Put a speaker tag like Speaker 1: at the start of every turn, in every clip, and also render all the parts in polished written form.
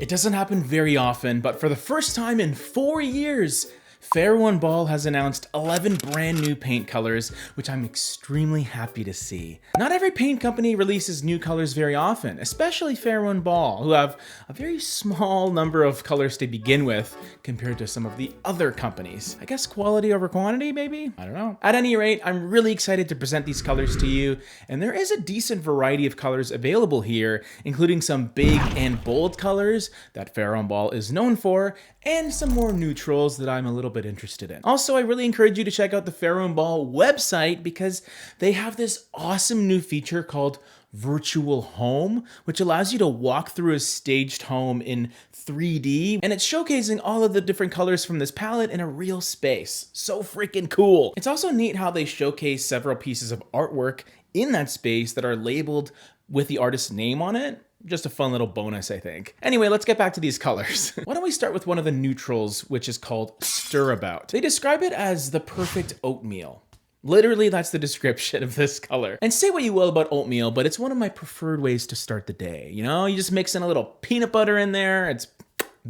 Speaker 1: It doesn't happen very often, but for the first time in 4 years, FARROW BALL has announced 11 brand new paint colors, which I'm extremely happy to see. Not every paint company releases new colors very often, especially FARROW BALL, who have a very small number of colors to begin with compared to some of the other companies. I guess quality over quantity, maybe? I don't know. At any rate, I'm really excited to present these colors to you, and there is a decent variety of colors available here, including some big and bold colors that FARROW BALL is known for, and some more neutrals that I'm a little bit interested in. Also, I really encourage you to check out the FARROW BALL website because they have this awesome new feature called Virtual Home, which allows you to walk through a staged home in 3D, and it's showcasing all of the different colors from this palette in a real space. So freaking cool. It's also neat how they showcase several pieces of artwork in that space that are labeled with the artist's name on it. Just a fun little bonus, I think. Anyway, let's get back to these colors. Why don't we start with one of the neutrals, which is called Stirabout. They describe it as the perfect oatmeal. Literally, that's the description of this color. And say what you will about oatmeal, but it's one of my preferred ways to start the day. You know, you just mix in a little peanut butter in there. It's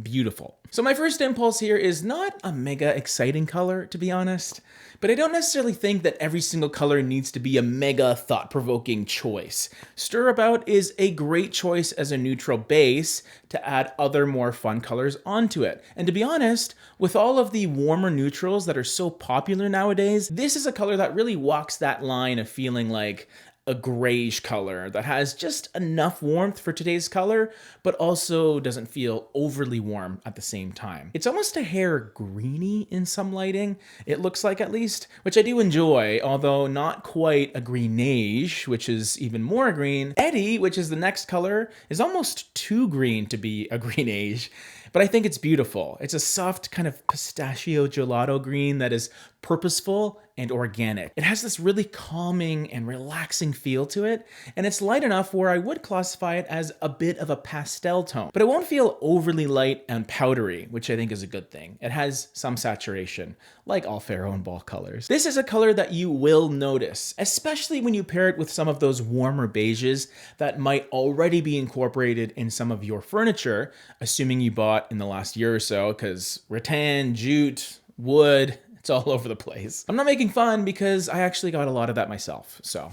Speaker 1: beautiful. So my first impulse here is not a mega exciting color, to be honest, but I don't necessarily think that every single color needs to be a mega thought-provoking choice. Stirabout is a great choice as a neutral base to add other more fun colors onto it. And to be honest, with all of the warmer neutrals that are so popular nowadays, this is a color that really walks that line of feeling like a grayish color that has just enough warmth for today's color, but also doesn't feel overly warm at the same time. It's almost a hair greeny in some lighting, it looks like at least, which I do enjoy, although not quite a greenish, which is even more green. Eddie, which is the next color, is almost too green to be a greenish, but I think it's beautiful. It's a soft kind of pistachio gelato green that is purposeful and organic. It has this really calming and relaxing feel to it, and it's light enough where I would classify it as a bit of a pastel tone, but it won't feel overly light and powdery, which I think is a good thing. It has some saturation, like all FARROW BALL colors. This is a color that you will notice, especially when you pair it with some of those warmer beiges that might already be incorporated in some of your furniture, assuming you bought in the last year or so, because rattan, jute, wood, it's all over the place. I'm not making fun because I actually got a lot of that myself, so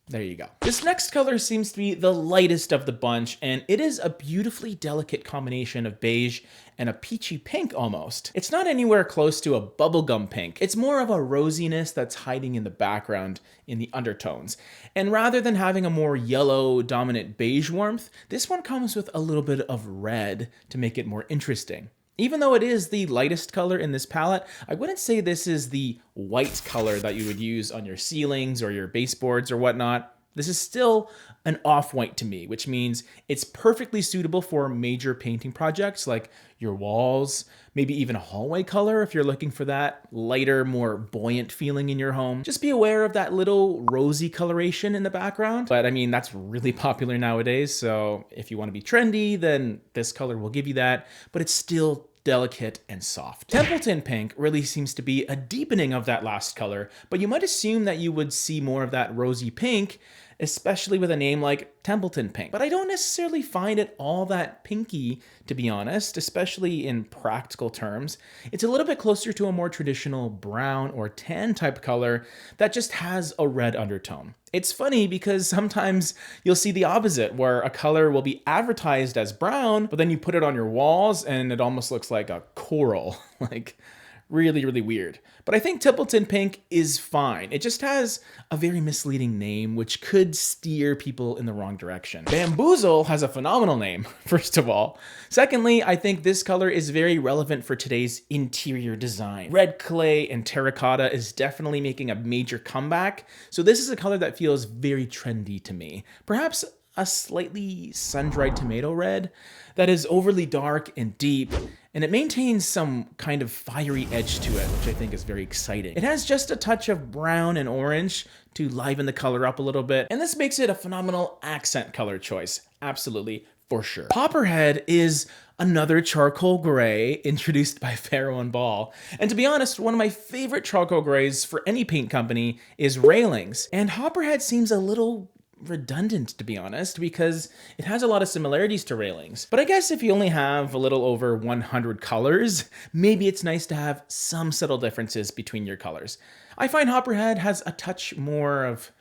Speaker 1: there you go. This next color seems to be the lightest of the bunch, and it is a beautifully delicate combination of beige and a peachy pink almost. It's not anywhere close to a bubblegum pink. It's more of a rosiness that's hiding in the background in the undertones. And rather than having a more yellow dominant beige warmth, this one comes with a little bit of red to make it more interesting. Even though it is the lightest color in this palette, I wouldn't say this is the white color that you would use on your ceilings or your baseboards or whatnot. This is still an off-white to me, which means it's perfectly suitable for major painting projects like your walls, maybe even a hallway color if you're looking for that lighter, more buoyant feeling in your home. Just be aware of that little rosy coloration in the background. But I mean, that's really popular nowadays, so if you want to be trendy, then this color will give you that, but it's still delicate and soft. Templeton Pink really seems to be a deepening of that last color, but you might assume that you would see more of that rosy pink, especially with a name like Templeton Pink. But I don't necessarily find it all that pinky, to be honest, especially in practical terms. It's a little bit closer to a more traditional brown or tan type color that just has a red undertone. It's funny because sometimes you'll see the opposite, where a color will be advertised as brown, but then you put it on your walls and it almost looks like a coral. Like, really, really weird. But I think Templeton Pink is fine. It just has a very misleading name, which could steer people in the wrong direction. Bamboozle has a phenomenal name, first of all. Secondly, I think this color is very relevant for today's interior design. Red clay and terracotta is definitely making a major comeback, so this is a color that feels very trendy to me. Perhaps a slightly sun-dried tomato red that is overly dark and deep, and it maintains some kind of fiery edge to it, which I think is very exciting. It has just a touch of brown and orange to liven the color up a little bit, and this makes it a phenomenal accent color choice, absolutely, for sure. Copperhead is another charcoal gray introduced by FARROW BALL, and to be honest, one of my favorite charcoal grays for any paint company is Railings, and Copperhead seems a little redundant, to be honest, because it has a lot of similarities to railings. But I guess if you only have a little over 100 colors, maybe it's nice to have some subtle differences between your colors. I find Copperhead has a touch more of,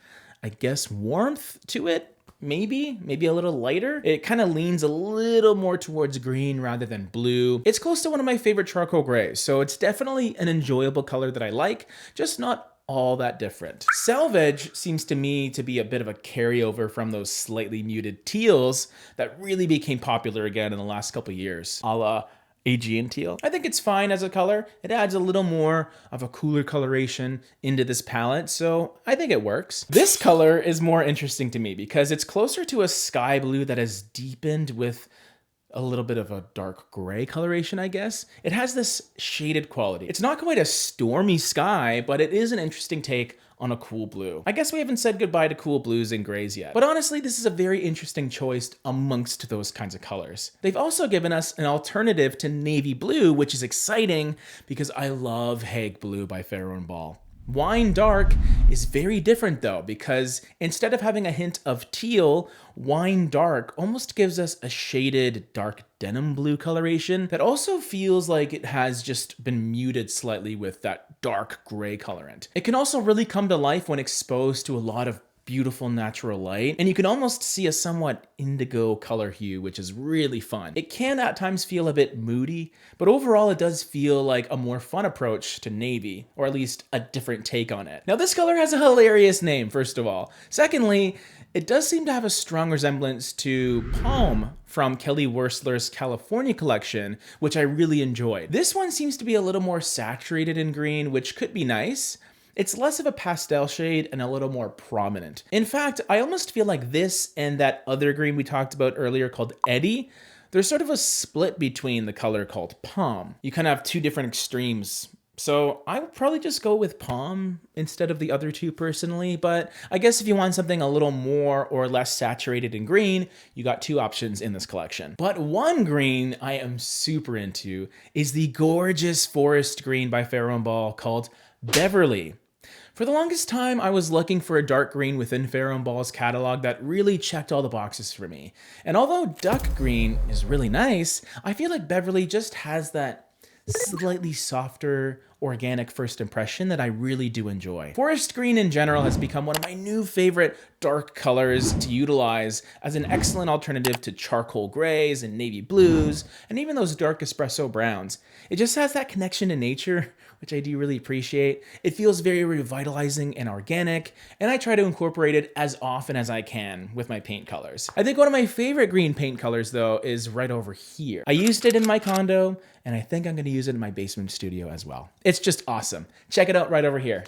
Speaker 1: I guess, warmth to it. Maybe a little lighter. It kind of leans a little more towards green rather than blue. It's close to one of my favorite charcoal grays, so it's definitely an enjoyable color that I like, just not all that different. Salvage seems to me to be a bit of a carryover from those slightly muted teals that really became popular again in the last couple years, a la Aegean teal. I think it's fine as a color. It adds a little more of a cooler coloration into this palette, so I think it works. This color is more interesting to me because it's closer to a sky blue that has deepened with a little bit of a dark gray coloration, I guess. It has this shaded quality. It's not quite a stormy sky, but it is an interesting take on a cool blue. I guess we haven't said goodbye to cool blues and grays yet, but honestly, this is a very interesting choice amongst those kinds of colors. They've also given us an alternative to navy blue, which is exciting because I love Hague Blue by FARROW Ball. Wine Dark is very different though, because instead of having a hint of teal, Wine Dark almost gives us a shaded dark denim blue coloration that also feels like it has just been muted slightly with that dark gray colorant. It can also really come to life when exposed to a lot of beautiful natural light, and you can almost see a somewhat indigo color hue, which is really fun. It can at times feel a bit moody, but overall it does feel like a more fun approach to navy, or at least a different take on it. Now this color has a hilarious name, first of all. Secondly, it does seem to have a strong resemblance to Palm from Kelly Wearstler's California collection, which I really enjoyed. This one seems to be a little more saturated in green, which could be nice. It's less of a pastel shade and a little more prominent. In fact, I almost feel like this and that other green we talked about earlier called Eddie, there's sort of a split between the color called Palm. You kind of have two different extremes. So I would probably just go with Palm instead of the other two personally, but I guess if you want something a little more or less saturated in green, you got two options in this collection. But one green I am super into is the gorgeous forest green by FARROW Ball called Beverly. For the longest time, I was looking for a dark green within FARROW Ball's catalog that really checked all the boxes for me. And although duck green is really nice, I feel like Beverly just has that slightly softer, organic first impression that I really do enjoy. Forest green in general has become one of my new favorite dark colors to utilize as an excellent alternative to charcoal grays and navy blues, and even those dark espresso browns. It just has that connection to nature, which I do really appreciate. It feels very revitalizing and organic, and I try to incorporate it as often as I can with my paint colors. I think one of my favorite green paint colors though is right over here. I used it in my condo, and I think I'm gonna use it in my basement studio as well. It's just awesome. Check it out right over here.